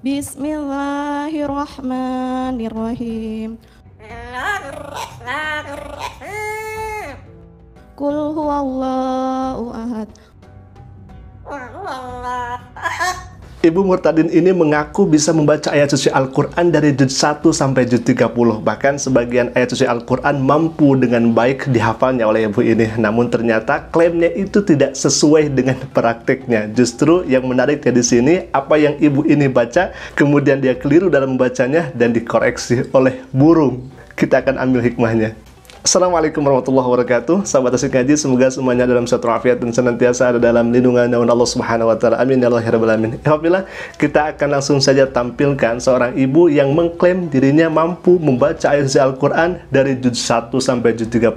Bismillahirrahmanirrahim. Qul huwallahu ahad. Ibu Murtadin ini mengaku bisa membaca ayat suci Al-Quran dari juz 1 sampai juz 30. Bahkan sebagian ayat suci Al-Quran mampu dengan baik dihafalnya oleh ibu ini. Namun ternyata klaimnya itu tidak sesuai dengan praktiknya. Justru yang menariknya di sini, apa yang ibu ini baca, kemudian dia keliru dalam membacanya dan dikoreksi oleh burung. Kita akan ambil hikmahnya. Assalamualaikum warahmatullahi wabarakatuh. Sahabat Asik Ngaji, semoga semuanya dalam satu afiat dan senantiasa ada dalam lindungan naungan Allah Subhanahu wa taala. Amin ya Allah ya rabbal alamin. Alhamdulillah, kita akan langsung saja tampilkan seorang ibu yang mengklaim dirinya mampu membaca ayat suci Al-Qur'an dari juz 1 sampai juz 30.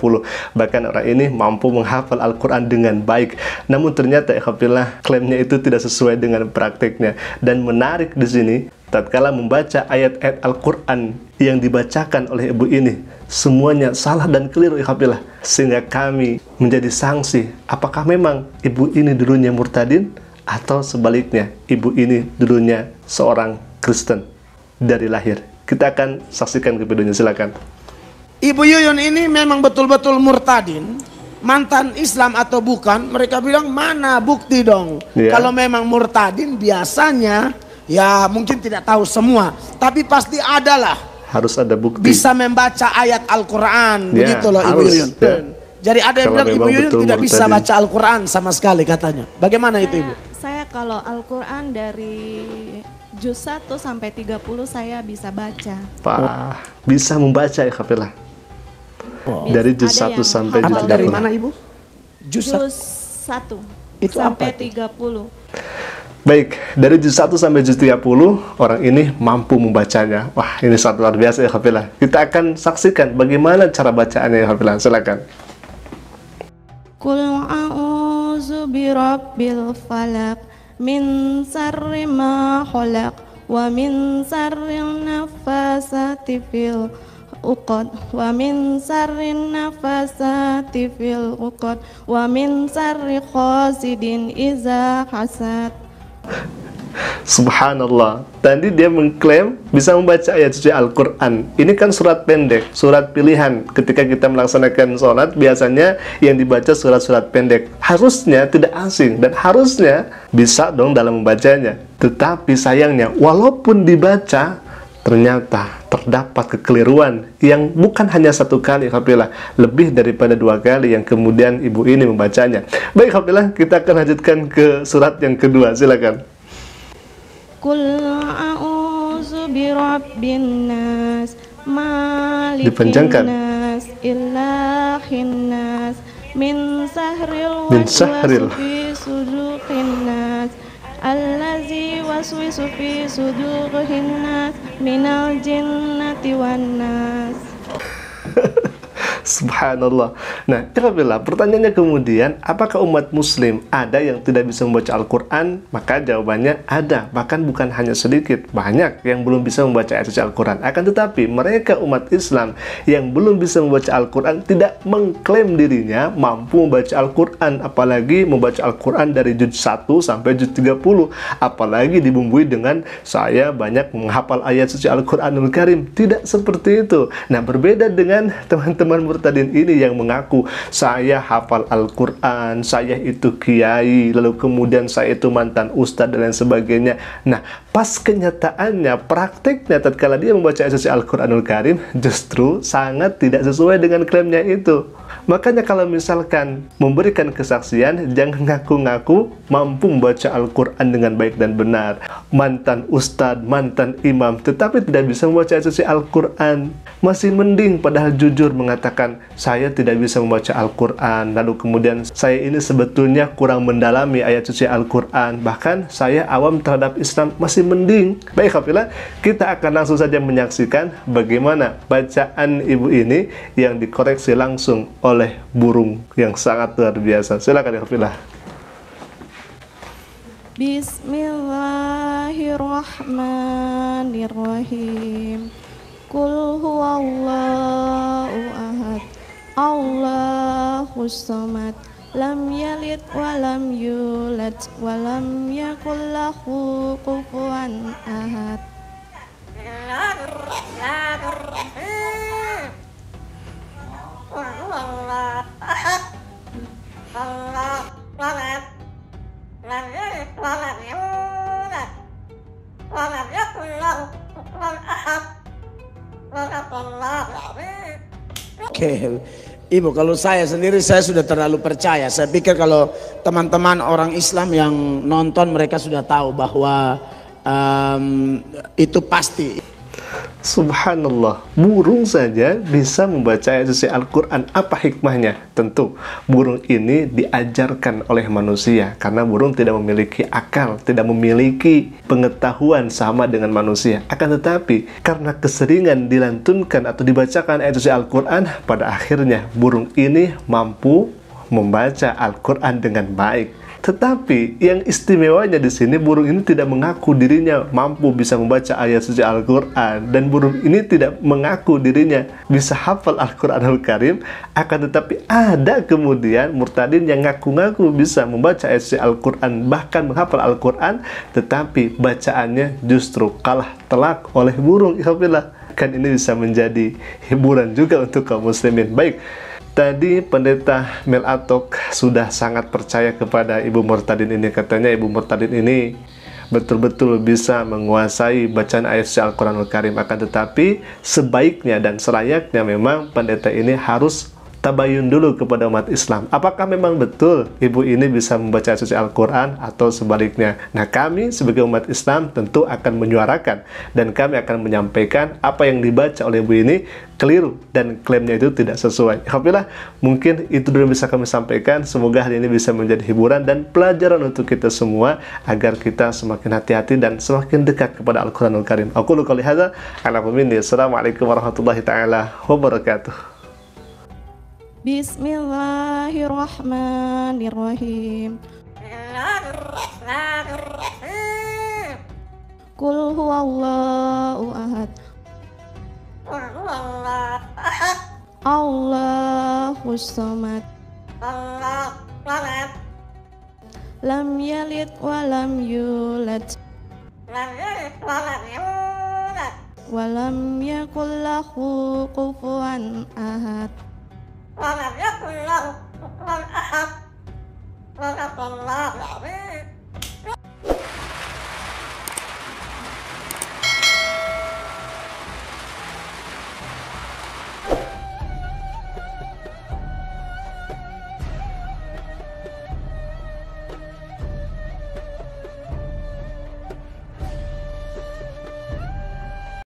Bahkan orang ini mampu menghafal Al-Qur'an dengan baik. Namun ternyata alhamdulillah klaimnya itu tidak sesuai dengan praktiknya. Dan menarik di sini, tatkala membaca ayat-ayat Al-Qur'an yang dibacakan oleh ibu ini, semuanya salah dan keliru alhamdulillah, sehingga kami menjadi sanksi. Apakah memang ibu ini dulunya murtadin atau sebaliknya ibu ini dulunya seorang Kristen dari lahir? Kita akan saksikan ke videonya, silakan. Ibu Yuyun ini memang betul-betul murtadin, mantan Islam atau bukan? Mereka bilang mana bukti dong. Kalau memang murtadin biasanya ya mungkin tidak tahu semua, tapi pasti adalah. Harus ada bukti. Bisa membaca ayat Al-Quran, begitu loh Ibu Yuyun. Jadi ada yang bilang Ibu Yuyun tidak bisa baca Al-Quran sama sekali katanya. Bagaimana itu Ibu? Saya kalau Al-Quran dari juz 1 sampai 30 saya bisa baca. Pak, bisa membaca ya kafilah. Dari juz 1 sampai juz 30. Dari mana Ibu? Juz 1 itu sampai apa 30. Baik, dari juz 1 sampai juz 30, orang ini mampu membacanya. Wah, ini sangat luar biasa ya kafilah. Kita akan saksikan bagaimana cara bacaannya ya kafilah. Silakan. Qul a'udzu birabbil falaq min syarri ma khalaq wa min syarri nafasati fil uqad wa min syarri nafasati fil uqad wa min syarri hasidin iza hasad. Subhanallah, tadi dia mengklaim bisa membaca ayat suci Al-Quran. Ini kan surat pendek, surat pilihan. Ketika kita melaksanakan sholat, biasanya yang dibaca surat-surat pendek. Harusnya tidak asing dan harusnya bisa dong dalam membacanya. Tetapi sayangnya, walaupun dibaca, ternyata terdapat kekeliruan yang bukan hanya satu kali, alhamdulillah, lebih daripada 2 kali yang kemudian ibu ini membacanya. Baik, alhamdulillah, kita akan lanjutkan ke surat yang kedua, silakan. Qul a'udzu birabbin nas malikin nas ilahin nas min sahril waswasi fi sudurin nas allazi waswisu fi sudurin nas minal jinnati wan nas. Subhanallah. Nah, alhamdulillah, pertanyaannya kemudian, apakah umat muslim ada yang tidak bisa membaca Al-Quran? Maka jawabannya ada, bahkan bukan hanya sedikit, banyak yang belum bisa membaca ayat suci Al-Quran. Akan tetapi mereka umat Islam yang belum bisa membaca Al-Quran tidak mengklaim dirinya mampu membaca Al-Quran, apalagi membaca Al-Quran dari juz 1 sampai juz 30, apalagi dibumbui dengan saya banyak menghafal ayat suci Al-Quranul Karim. Tidak seperti itu. Nah, berbeda dengan teman-teman murtadin ini yang mengaku saya hafal Al-Quran, saya itu kiai, lalu kemudian saya itu mantan ustadz dan lain sebagainya. Nah, pas kenyataannya, praktiknya tatkala dia membaca ayat suci Al-Quranul Karim justru sangat tidak sesuai dengan klaimnya itu. Makanya kalau misalkan memberikan kesaksian, jangan ngaku-ngaku mampu membaca Al-Quran dengan baik dan benar, mantan ustadz, mantan imam, tetapi tidak bisa membaca ayat suci Al-Quran. Masih mending padahal jujur mengatakan saya tidak bisa membaca Al-Quran, lalu kemudian saya ini sebetulnya kurang mendalami ayat suci Al-Quran, bahkan saya awam terhadap Islam, masih mending. Baik, alhamdulillah, kita akan langsung saja menyaksikan bagaimana bacaan ibu ini yang dikoreksi langsung oleh burung yang sangat luar biasa. Silakan, alhamdulillah. Bismillahirrahmanirrahim. Qul huwallahu ahad, Allahus samad, lam yalid wa lam yulad wa lam yakul lahu kufuwan ahad. Oke, Ibu, kalau saya sendiri saya sudah terlalu percaya. Saya pikir kalau teman-teman orang Islam yang nonton mereka sudah tahu bahwa itu pasti. Subhanallah, burung saja bisa membaca ayat suci Al-Quran. Apa hikmahnya? Tentu, burung ini diajarkan oleh manusia karena burung tidak memiliki akal, tidak memiliki pengetahuan sama dengan manusia. Akan tetapi, karena keseringan dilantunkan atau dibacakan ayat suci Al-Quran, pada akhirnya burung ini mampu membaca Al-Quran dengan baik. Tetapi yang istimewanya di sini, burung ini tidak mengaku dirinya mampu bisa membaca ayat suci Al-Quran, dan burung ini tidak mengaku dirinya bisa hafal Al-Quranul Karim. Akan tetapi ada kemudian murtadin yang ngaku-ngaku bisa membaca ayat suci Al-Quran, bahkan menghafal Al-Quran, tetapi bacaannya justru kalah telak oleh burung. Alhamdulillah, kan ini bisa menjadi hiburan juga untuk kaum muslimin. Baik, tadi Pendeta Mel Atok sudah sangat percaya kepada Ibu Murtadin ini. Katanya Ibu Murtadin ini betul-betul bisa menguasai bacaan ayat suci Al-Quranul Karim. Akan tetapi sebaiknya dan selayaknya memang pendeta ini harus tabayun dulu kepada umat Islam. Apakah memang betul ibu ini bisa membaca ayat suci Al-Quran atau sebaliknya? Nah, kami sebagai umat Islam tentu akan menyuarakan dan kami akan menyampaikan apa yang dibaca oleh ibu ini keliru dan klaimnya itu tidak sesuai. Alhamdulillah, mungkin itu dulu bisa kami sampaikan. Semoga hari ini bisa menjadi hiburan dan pelajaran untuk kita semua agar kita semakin hati-hati dan semakin dekat kepada Al-Quranul Karim. Aku qouli hadza, Assalamualaikum warahmatullahi taala wabarakatuh. Bismillahirrahmanirrahim. Qul huwallahu ahad. Allahus samad. Lam yalid wa lam yulad. Wa lam yakul lahu kufuwan ahad. ولم يكن له كفوا أحد صدق الله العظيم.